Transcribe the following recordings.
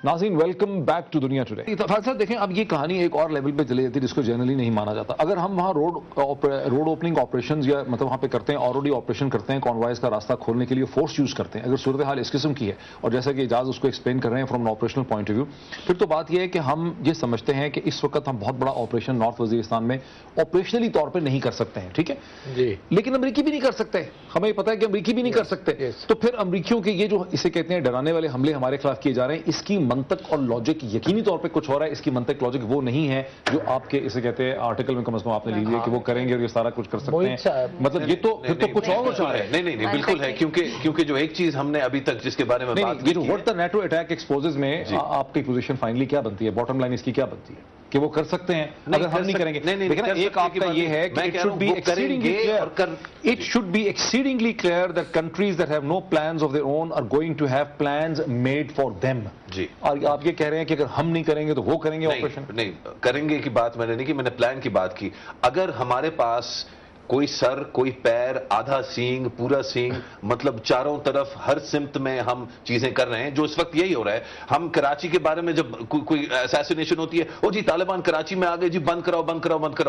ناظرین welcome back to دنیا today. Faisal صاحب دیکھیں اب یہ کہانی ایک اور لیول پہ چلی جاتی ہے جس کو جنرلی نہیں مانا جاتا. اگر ہم وہاں روڈ اوپننگ آپریشنز یا مطلب وہاں پہ کرتے ہیں آلریڈی آپریشن کرتے ہیں کانوائز کا راستہ کھولنے کے لیے فورس یوز کرتے ہیں, اگر صورتحال اس قسم کی ہے اور جیسا کہ اعجاز اس کو ایکسپلین کر رہے ہیں from an operational point of view, پھر تو بات یہ ہے کہ ہم یہ سمجھتے ہیں کہ اس وقت ہم بہت بڑا آپریشن نارتھ وزیرستان میں آپریشنلی طور پہ نہیں کر سکتے ہیں, ٹھیک ہے جی, لیکن امریکی بھی نہیں کر سکتے. ہمیں پتہ ہے کہ امریکی بھی نہیں کر سکتے. تو پھر امریکیوں کے یہ جو اسے کہتے ہیں ڈرانے والے حملے ہمارے خلاف کیے جا رہے ہیں, اس کی منطق اور لاجک یقینی طور پہ کچھ ہو رہا ہے. اس کی منطق لاجک وہ نہیں ہے جو آپ کے اسے کہتے ہیں آرٹیکل میں کم از کم آپ نے لی ہے کہ وہ کریں گے اور یہ سارا کچھ کر سکتے ہیں. مطلب یہ تو پھر تو کچھ اور ہو رہا ہے. نہیں بالکل ہے, کیونکہ جو ایک چیز ہم نے ابھی تک جس کے بارے میں بات کی, what the NATO attack exposes میں آپ کی پوزیشن فائنلی کیا بنتی ہے, باٹم لائن اس کی کیا بنتی ہے کہ وہ کر سکتے ہیں اگر ہم نہیں کریں گے. لیکن ایک آپ کا یہ ہے کہ it should be exceedingly clear that countries that have no plans of their own are going to have plans made for them. جی, اور آپ یہ کہہ رہے ہیں کہ اگر ہم نہیں کریں گے تو وہ کریں گے آپریشن. نہیں کریں گے کی بات میں نے نہیں کی, میں نے پلان کی بات کی. اگر ہمارے پاس کوئی سر کوئی پیر آدھا سینگ پورا سینگ مطلب چاروں طرف ہر سمت میں ہم چیزیں کر رہے ہیں, جو اس وقت یہی ہو رہا ہے. ہم کراچی کے بارے میں جب کوئی اسیسینیشن ہوتی ہے, او جی طالبان کراچی میں آ گئے, جی بند کراؤ.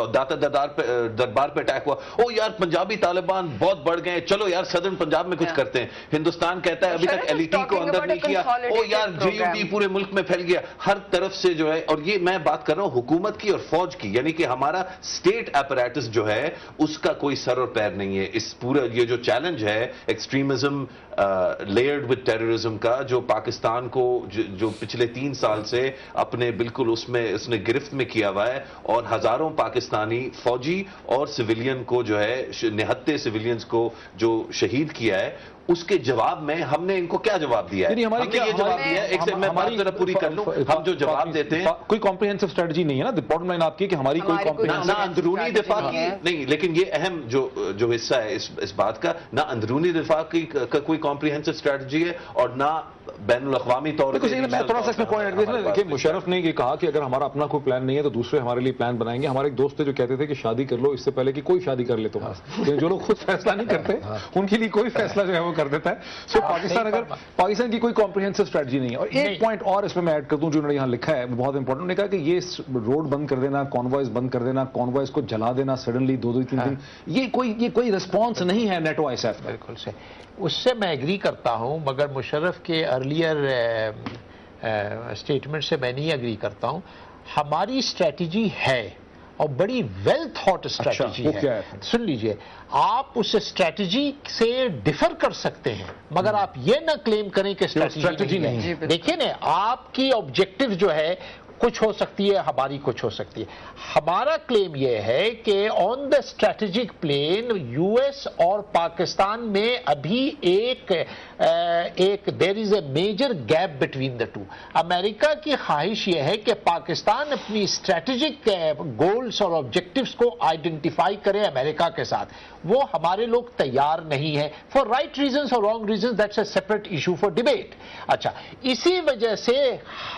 داتا دربار پہ اٹیک ہوا, او یار پنجابی طالبان بہت بڑھ گئے, چلو یار صدرن پنجاب میں کچھ کرتے ہیں. ہندوستان کہتا ہے ابھی تک ایل ای ٹی کو اندر نہیں کیا, او یار جے یو ٹی پورے ملک میں پھیل گیا. ہر طرف سے جو ہے, اور یہ میں بات کر رہا ہوں حکومت کی اور فوج کی, یعنی کہ ہمارا اسٹیٹ اپریٹس جو ہے اس کا کوئی سر اور پیر نہیں ہے. اس پورا یہ جو چیلنج ہے ایکسٹریمزم لیئرڈ ود ٹیررزم کا, جو پاکستان کو جو پچھلے 3 سال سے اپنے بالکل اس نے گرفت میں کیا ہوا ہے, اور ہزاروں پاکستانی فوجی اور سویلین کو جو ہے نہتے سویلینز کو جو شہید کیا ہے, اس کے جواب میں ہم نے ان کو کیا جواب دیا ہے. ہم نے یہ جواب دیا ہے, ایک سے میں بات ذرا پوری کر لوں, ہم جو جواب دیتے ہیں کوئی کمپریہنسو اسٹریٹجی نہیں ہے نا. باٹم لائن آپ کی کہ ہماری کوئی نہ اندرونی دفاع کی نہیں, لیکن یہ اہم جو حصہ ہے اس بات کا, نہ اندرونی دفاع کی کوئی کمپریہنسو اسٹریٹجی ہے اور نہ بین الاقوامی طور پر. میں تھوڑا سا اس میں پوائنٹ ایڈ دیکھیں کہ مشرف نے یہ کہا کہ اگر ہمارا اپنا کوئی پلان نہیں ہے تو دوسرے ہمارے لیے پلان بنائیں گے. ہمارے ایک دوست تھے جو کہتے تھے کہ شادی کر لو اس سے پہلے کہ کوئی شادی کر لے تمہارا. جو لوگ خود فیصلہ نہیں کرتے ان کے لیے کوئی فیصلہ جو ہے وہ کر دیتا ہے. سو پاکستان کی کوئی کمپریہنسو اسٹریٹجی نہیں ہے. اور ایک پوائنٹ اور اس میں ایڈ کر دوں جو انہوں نے یہاں لکھا ہے بہت امپورٹنٹ. نے کہا کہ یہ روڈ بند کر دینا, کانوائز بند کر دینا, کانوائز کو جلا دینا سڈنلی 2-3 دن, یہ کوئی رسپانس نہیں ہے نیٹو آئی ایس ایف. بالکل سے اس سے میں ایگری کرتا ہوں, مگر مشرف کے ارلیئر اسٹیٹمنٹ سے میں نہیں ایگری کرتا ہوں. ہماری اسٹریٹجی ہے اور بڑی ویل تھاٹ اسٹریٹجی ہے. سن لیجئے, آپ اس اسٹریٹجی سے ڈفر کر سکتے ہیں مگر آپ یہ نہ کلیم کریں کہ اسٹریٹجی نہیں. دیکھیں نا, آپ کی آبجیکٹو جو ہے کچھ ہو سکتی ہے, ہماری کچھ ہو سکتی ہے. ہمارا کلیم یہ ہے کہ on the strategic plan US ایس اور پاکستان میں ابھی ایک there is a major gap between the two. امریکہ کی خواہش یہ ہے کہ پاکستان اپنی اسٹریٹجک گولز اور آبجیکٹیوز کو آئیڈینٹیفائی کرے امریکہ کے ساتھ. وہ ہمارے لوگ تیار نہیں ہیں فار رائٹ ریزنز اور wrong reasons, that's a separate issue for debate. اچھا, اسی وجہ سے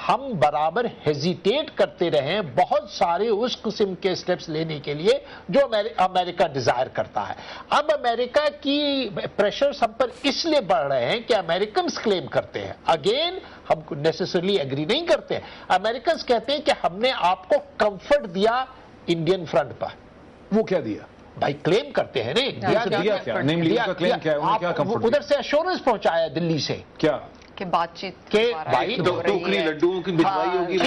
ہم برابر ہیزیٹیٹ کرتے رہے بہت سارے اس قسم کے سٹیپس لینے کے لیے جو امریکہ ڈیزائر کرتا ہے. اب امریکہ کی پریشرز ہم پر اس لیے بڑھ رہے ہیں کہ امریکنز کلیم کرتے ہیں, اگین ہم نیسیسرلی ایگری نہیں کرتے, امریکنز کہتے ہیں کہ ہم نے آپ کو کمفرٹ دیا انڈین فرنٹ پر. وہ کیا دیا بھائی کلیم کرتے ہیں ادھر سے ایشورنس پہنچایا دلی سے کیا کہ بات چیت کہ بھائی ٹوکری لڈوؤں کی بھجوائی ہوگی.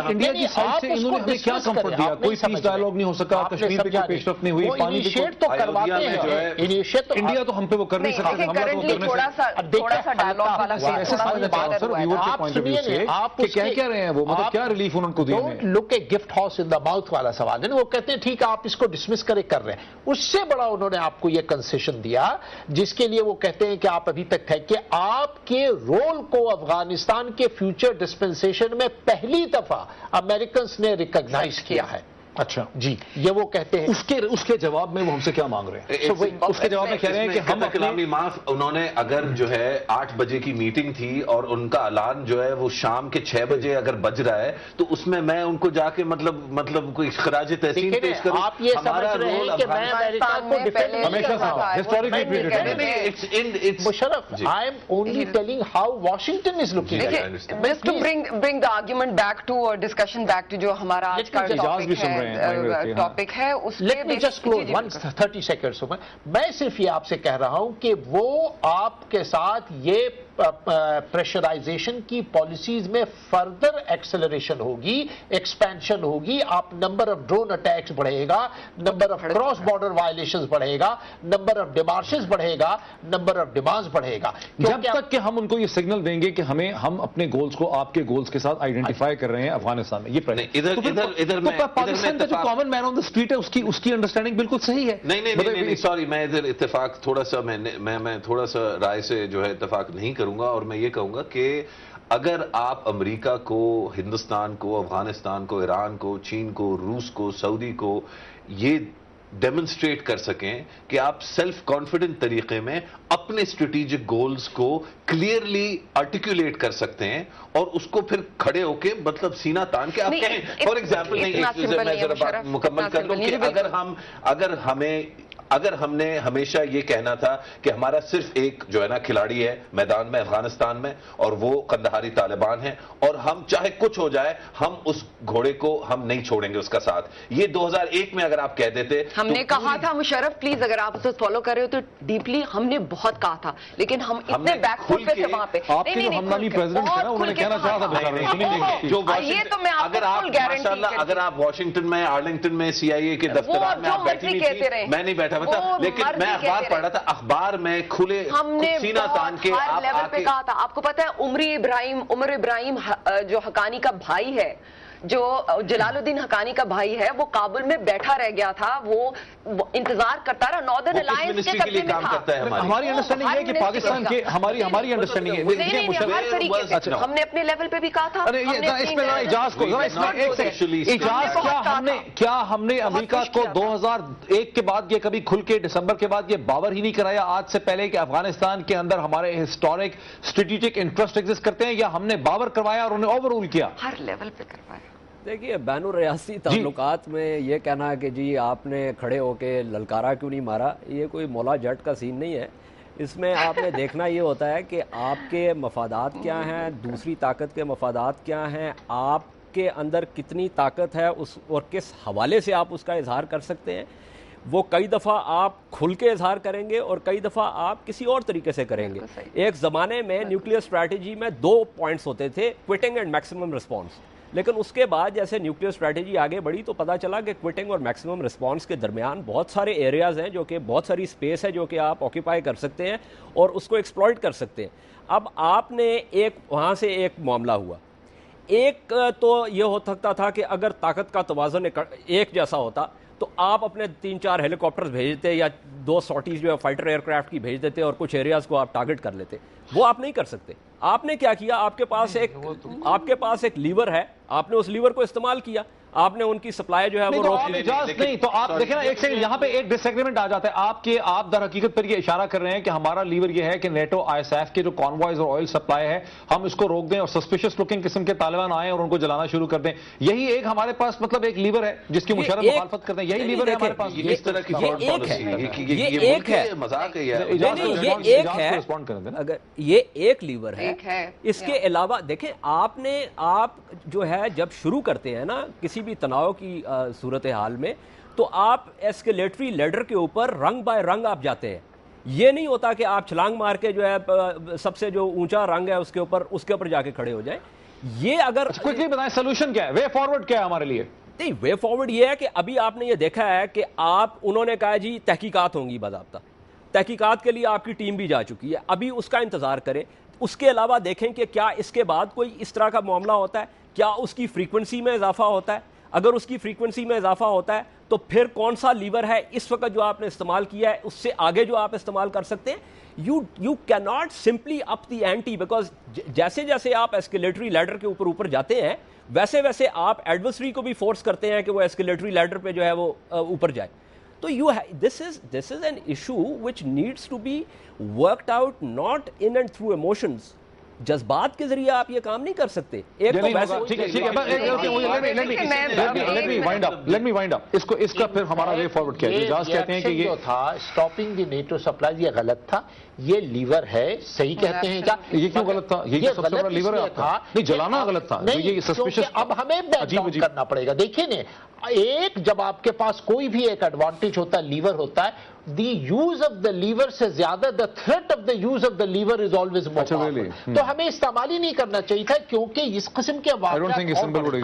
انڈیا کی سائڈ سے انہوں نے ہمیں کیا کمفرٹ دیا؟ کوئی پیس ڈائیلاگ نہیں ہو سکا, کشمیر پہ کوئی پیش رفت نہیں ہوئی, پانی تو کرواتے ہیں. انڈیا تو ہم پہ وہ کر نہیں سکتے. تھوڑا سا ڈائیلاگ والا آپ کہہ رہے ہیں وہ مطلب کیا ریلیف انہوں کو دیا؟ Look a gift house in the mouth والا سوال ہے. وہ کہتے ہیں ٹھیک ہے آپ اس کو ڈسمس کر رہے ہیں. اس سے بڑا انہوں نے آپ کو یہ کنسیشن دیا جس کے لیے وہ کہتے ہیں کہ آپ ابھی تک تھے کہ آپ کے رول کو افغانستان کے فیوچر ڈسپنسیشن میں پہلی دفعہ امریکنز نے ریکگنائز کیا ہے. اچھا جی یہ وہ کہتے ہیں. اس کے جواب میں وہ ہم سے کیا مانگ رہے ہیں؟ اس کے جواب میں کہہ رہے ہیں کہ ہم کلامی معاف انہوں نے اگر جو ہے 8 بجے کی میٹنگ تھی اور ان کا اعلان جو ہے وہ شام کے 6 بجے اگر بج رہا ہے تو اس میں میں ان کو جا کے مطلب کوئی خراج تحسین پیش کروں. آپ یہ سمجھ رہے ہیں کہ میں امریکہ کو defend Musharraf I am only telling how Washington is looking at it. Just to bring the argument back to or discussion back to جو ہمارا آج کا ٹاپک ہے اس Let me just close 30 seconds. میں صرف یہ آپ سے کہہ رہا ہوں کہ وہ آپ کے ساتھ یہ پریشرائزیشن کی پالیسیز میں فردر ایکسلریشن ہوگی, ایکسپینشن ہوگی. آپ نمبر آف ڈرون اٹیکس بڑھے گا, number of cross border violations بڑھے گا, نمبر آف ڈیمارشز بڑھے گا, نمبر آف ڈیمانڈز بڑھے گا. جب تک کہ ہم ان کو یہ سگنل دیں گے کہ ہم اپنے گولز کو آپ کے گولز کے ساتھ آئیڈینٹیفائی کر رہے ہیں افغانستان میں, یہ پاکستان کا جو کامن مین آن دا اسٹریٹ ہے اس کی انڈرسٹینڈنگ بالکل صحیح ہے. نہیں سوری, میں ادھر اتفاق تھوڑا سا میں تھوڑا سا رائے سے جو ہے اتفاق نہیں کروں گا, اور میں یہ کہوں گا کہ اگر آپ امریکہ کو, ہندوستان کو, افغانستان کو, ایران کو, چین کو, روس کو, سعودی کو یہ ڈیمونسٹریٹ کر سکیں کہ آپ سیلف کانفیڈنٹ طریقے میں اپنے اسٹریٹجک گولز کو کلیئرلی آرٹیکولیٹ کر سکتے ہیں اور اس کو پھر کھڑے ہو کے مطلب سینہ تان کے آپ کہیں. فار ایگزامپل میں ذرا بات مکمل کر لوں کہ اگر ہم نے ہمیشہ یہ کہنا تھا کہ ہمارا صرف ایک جو ہے نا کھلاڑی ہے میدان میں افغانستان میں اور وہ قندھاری طالبان ہیں, اور ہم چاہے کچھ ہو جائے ہم اس گھوڑے کو ہم نہیں چھوڑیں گے اس کا ساتھ. یہ 2001 میں اگر آپ کہہ دیتے, ہم نے کہا تھا مشرف پلیز اگر آپ اسے فالو کر رہے ہو تو ڈیپلی ہم نے بہت کہا تھا, لیکن ہم اتنے بیک فٹ پہ تھے وہاں پہ. آپ کے جو ہمنامی پریزیڈنٹ ہے نا انہوں نے کہنا چاہا تھا یہ تو میں آپ کو فل گارنٹی کرتی ہوں. اگر آپ واشنگٹن میں, آرلنگٹن میں, CIA کے دفترات میں آپ بیٹھی نہیں تھی, میں نہیں بیٹھا تھا, لیکن میں اخبار پڑھ رہا تھا, اخبار میں کھلے سینہ تان کے ہر لیول پہ کہا تھا. آپ کو پتا ہے عمر ابراہیم جو حقانی کا بھائی ہے, جو جلال الدین حقانی کا بھائی ہے, وہ کابل میں بیٹھا رہ گیا تھا, وہ انتظار کرتا رہا, ناردرن الائنس کے قبضے میں تھا. ہماری انڈرسٹینڈنگ ہے کہ پاکستان کے ہماری انڈرسٹینڈنگ ہے ہر طریقے سے ہم نے اپنے لیول پہ بھی کہا تھا. کیا ہم نے امریکہ کو 2001 کے بعد یہ کبھی کھل کے دسمبر کے بعد یہ باور ہی نہیں کرایا آج سے پہلے کہ افغانستان کے اندر ہمارے ہسٹورک اسٹریٹجک انٹرسٹ ایگزسٹ کرتے ہیں, یا ہم نے باور کروایا اور انہیں اوور رول کیا؟ ہر لیول پہ کروایا. دیکھیے بین الریاستی تعلقات میں یہ کہنا کہ جی آپ نے کھڑے ہو کے للکارا کیوں نہیں مارا, یہ کوئی مولا جٹ کا سین نہیں ہے. اس میں آپ نے دیکھنا یہ ہوتا ہے کہ آپ کے مفادات کیا ہیں, دوسری طاقت کے مفادات کیا ہیں, آپ کے اندر کتنی طاقت ہے اس اور کس حوالے سے آپ اس کا اظہار کر سکتے ہیں. وہ کئی دفعہ آپ کھل کے اظہار کریں گے اور کئی دفعہ آپ کسی اور طریقے سے کریں گے. ایک زمانے میں نیوکلیئر اسٹریٹجی میں 2 پوائنٹس ہوتے تھے, کوئٹنگ اینڈ میکسیمم رسپانس. لیکن اس کے بعد جیسے نیوکلیئر اسٹریٹجی آگے بڑھی تو پتہ چلا کہ کوئٹنگ اور میکسیمم رسپانس کے درمیان بہت سارے ایریاز ہیں, جو کہ بہت ساری اسپیس ہے جو کہ آپ آکیپائی کر سکتے ہیں اور اس کو ایکسپلوئٹ کر سکتے ہیں. اب آپ نے وہاں سے ایک معاملہ ہوا. ایک تو یہ ہو سکتا تھا کہ اگر طاقت کا توازن ایک جیسا ہوتا تو آپ اپنے 3-4 ہیلی کاپٹرز بھیج دیتے یا 2 سارٹیز جو ہے فائٹر ایئر کرافٹ کی بھیج دیتے اور کچھ ایریاز کو آپ ٹارگٹ کر لیتے. وہ آپ نہیں کر سکتے. آپ نے کیا کیا, آپ کے پاس ایک لیور ہے, آپ نے اس لیور کو استعمال کیا, آپ نے ان کی سپلائی جو ہے وہ روک لی. نہیں تو آپ دیکھیں نا ایک سیکنڈ, یہاں پہ ایک ڈس ایگریمنٹ آ جاتا ہے. آپ در حقیقت پر یہ اشارہ کر رہے ہیں کہ ہمارا لیور یہ ہے کہ نیٹو ISAF کے جو کانوائز اور آئل سپلائی ہے ہم اس کو روک دیں اور سسپیشس لکنگ قسم کے طالبان آئیں اور ان کو جلانا شروع کر دیں. یہی ایک ہمارے پاس مطلب ایک لیور ہے جس کی مشرف مخالفت کرتے ہیں. یہی لیور ہے ہمارے پاس. اس طرح کی مذاق ہے, یہ ایک لیور ہے. اس کے علاوہ دیکھیں آپ جو ہے جب شروع کرتے ہیں نا کسی بھی تناؤ کی صورتحال میں تو آپ ایسکیلیٹری لیڈر کے اوپر رنگ بائی رنگ آپ جاتے ہیں. یہ نہیں ہوتا کہ آپ چھلانگ مار کے جو ہے سب سے جو اونچا رنگ ہے اس کے اوپر جا کے کھڑے ہو جائیں. یہ اگر کوئکلی بتائیں سولوشن کیا ہے, وے فارورڈ کیا ہے ہمارے لیے؟ نہیں, وے فارورڈ یہ ہے کہ ابھی آپ نے یہ دیکھا ہے کہ انہوں نے کہا جی تحقیقات ہوں گی باضابطہ, تحقیقات کے لیے آپ کی ٹیم بھی جا چکی ہے, ابھی اس کا انتظار کریں. اس کے علاوہ دیکھیں کہ کیا اس کے بعد کوئی اس طرح کا معاملہ ہوتا ہے, کیا اس کی فریکوینسی میں اضافہ ہوتا ہے. اگر اس کی فریکوینسی میں اضافہ ہوتا ہے تو پھر کون سا لیور ہے اس وقت جو آپ نے استعمال کیا ہے اس سے آگے جو آپ استعمال کر سکتے ہیں. You can not simply up the ante, because جیسے جیسے آپ ایسکیلیٹری لیڈر کے اوپر جاتے ہیں ویسے ویسے آپ ایڈورسری کو بھی فورس کرتے ہیں کہ وہ ایسکیلیٹری لیڈر پہ جو ہے وہ اوپر جائے. تو this is an issue which needs to be worked out not in and through emotions. جذبات کے ذریعے آپ یہ کام نہیں کر سکتے. ایک تو اس کا پھر ہمارا وے فارورڈ کیا ہے؟ کہتے ہیں کہ یہ تھا اسٹاپنگ دی نیٹو سپلائی، یہ غلط تھا. یہ لیور ہے، صحیح کہتے ہیں کیا؟ یہ کیوں غلط تھا؟ یہ سب سے بڑا لیور ہے نہیں، جلانا غلط تھا. نہیں، اب ہمیں بیک ڈاؤن کرنا پڑے گا. دیکھیں نا، ایک جب آپ کے پاس کوئی بھی ایک ایڈوانٹیج ہوتا ہے، لیور ہوتا ہے، the use of the lever سے زیادہ the threat of the use of the lever is always more powerful. تو ہمیں استعمال ہی نہیں کرنا چاہیے تھا، کیونکہ اس قسم کے واقعات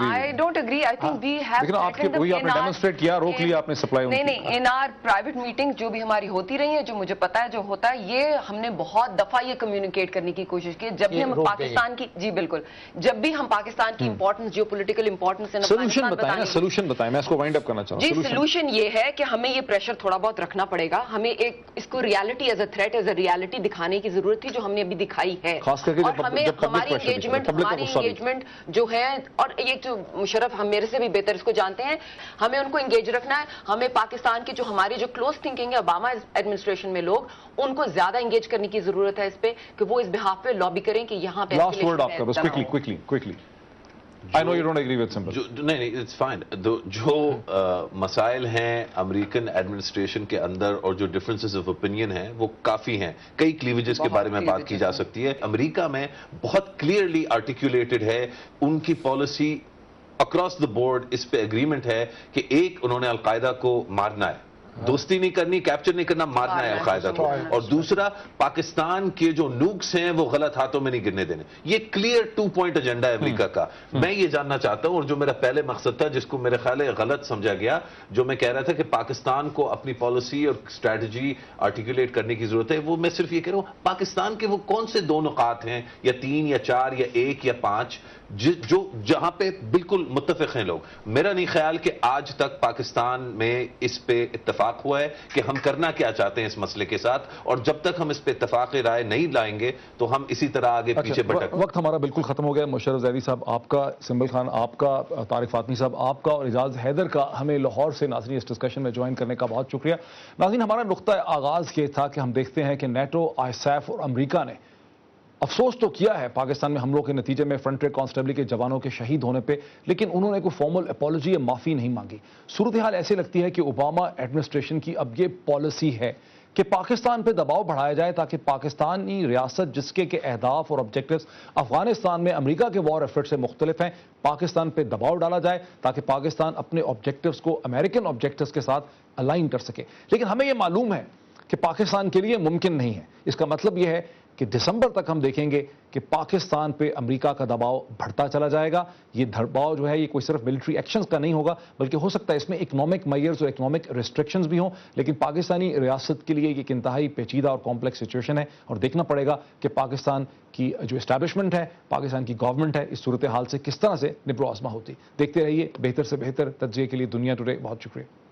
I don't agree. I think we have لیکن آپ کے وہی آپ نے ڈیمونسٹریٹ کیا، روک لیا آپ نے سپلائی. نہیں ان آر پرائیویٹ میٹنگ جو بھی ہماری ہوتی رہی ہیں، جو مجھے پتا ہے جو ہوتا ہے، یہ ہم نے بہت دفعہ یہ کمیونیکیٹ کرنے کی کوشش کی. جب بھی ہم پاکستان کی، جی بالکل، جب بھی ہم پاکستان کی importance, geopolitical importance, solution بتائیں نا، سولوشن بتائیں. میں اس کو وائنڈ اپ کرنا چاہتا ہوں. جی سولوشن یہ ہے کہ ہمیں یہ پریشر تھوڑا بہت رکھنا پڑے گا. ہمیں ایک اس کو reality as a threat, as a reality دکھانے کی ضرورت تھی، جو ہم نے ابھی دکھائی ہے. خاص کر کے ہمیں ہماری انگیجمنٹ جو ہے، اور ایک جو مشرف ہم میرے سے بھی بہتر اس کو جانتے ہیں، ہمیں ان کو انگیج رکھنا ہے. ہمیں پاکستان کی جو ہماری جو کلوز تھنکنگ ہے اوباما ایڈمنسٹریشن میں لوگ، ان کو زیادہ انگیج کرنے کی ضرورت ہے اس پہ، کہ وہ اس بہاف پہ لابی کریں کہ یہاں پہ. لاسٹ ورڈ آپ کا بس، quickly. I know you don't agree with Symbol. نہیں it's fine. جو مسائل ہیں امریکن ایڈمنسٹریشن کے اندر اور جو ڈفرینسز آف اوپینین ہیں وہ کافی ہیں. کئی کلیویجز کے بارے میں بات کی جا سکتی ہے. امریکہ میں بہت کلیئرلی آرٹیکولیٹڈ ہے ان کی پالیسی اکراس دا بورڈ. اس پہ اگریمنٹ ہے کہ ایک، انہوں نے القاعدہ کو مارنا ہے، دوستی نہیں کرنی، کیپچر نہیں کرنا، مارنا ہے القاعدہ کو. اور دوسرا، پاکستان کے جو نوکس ہیں وہ غلط ہاتھوں میں نہیں گرنے دینے. یہ کلیئر 2 پوائنٹ ایجنڈا ہے امریکہ کا. میں یہ جاننا چاہتا ہوں، اور جو میرا پہلے مقصد تھا جس کو میرے خیال ہے غلط سمجھا گیا، جو میں کہہ رہا تھا کہ پاکستان کو اپنی پالیسی اور اسٹریٹجی آرٹیکولیٹ کرنے کی ضرورت ہے، وہ میں صرف یہ کہہ رہا ہوں پاکستان کے وہ کون سے 2 نقاط ہیں، یا 3 یا 4 یا 1 یا 5، جو جہاں پہ بالکل متفق ہیں لوگ. میرا نہیں خیال کہ آج تک پاکستان میں اس پہ اتفاق ہوا ہے کہ ہم کرنا کیا چاہتے ہیں اس مسئلے کے ساتھ. اور جب تک ہم اس پہ اتفاق رائے نہیں لائیں گے تو ہم اسی طرح آگے پیچھے بھٹک. وقت ہمارا بالکل ختم ہو گیا. مشرف زیدی صاحب آپ کا، سنبل خان آپ کا، طارق فاطمی صاحب آپ کا، اور اعجاز حیدر کا ہمیں لاہور سے ناظرین اس ڈسکشن میں جوائن کرنے کا بہت شکریہ. ناظرین، ہمارا نقطہ آغاز یہ تھا کہ ہم دیکھتے ہیں کہ نیٹو، ISAF اور امریکہ نے افسوس تو کیا ہے پاکستان میں حملوں کے نتیجے میں فرنٹ ریئر کانسٹیبلی کے جوانوں کے شہید ہونے پہ، لیکن انہوں نے کوئی فارمل اپالوجی یا معافی نہیں مانگی. صورتحال ایسی لگتی ہے کہ اوباما ایڈمنسٹریشن کی اب یہ پالیسی ہے کہ پاکستان پہ دباؤ بڑھایا جائے تاکہ پاکستانی ریاست، جس کے اہداف اور آبجیکٹوز افغانستان میں امریکہ کے وار ایفرٹ سے مختلف ہیں، پاکستان پہ دباؤ ڈالا جائے تاکہ پاکستان اپنے آبجیکٹوز کو امریکن آبجیکٹوز کے ساتھ الائن کر سکے. لیکن ہمیں یہ معلوم ہے کہ پاکستان کے لیے ممکن نہیں ہے. اس کا مطلب یہ ہے کہ دسمبر تک ہم دیکھیں گے کہ پاکستان پہ امریکہ کا دباؤ بڑھتا چلا جائے گا. یہ دباؤ جو ہے یہ کوئی صرف ملٹری ایکشنز کا نہیں ہوگا، بلکہ ہو سکتا ہے اس میں اکنامک میئرز اور اکنامک ریسٹرکشنز بھی ہوں. لیکن پاکستانی ریاست کے لیے یہ ایک انتہائی پیچیدہ اور کمپلیکس سچویشن ہے، اور دیکھنا پڑے گا کہ پاکستان کی جو اسٹیبلشمنٹ ہے، پاکستان کی گورنمنٹ ہے، اس صورتحال سے کس طرح سے نبرو آزما ہوتی. دیکھتے رہیے بہتر سے بہتر تجزیے کے لیے دنیا ٹوڈے. بہت شکریہ.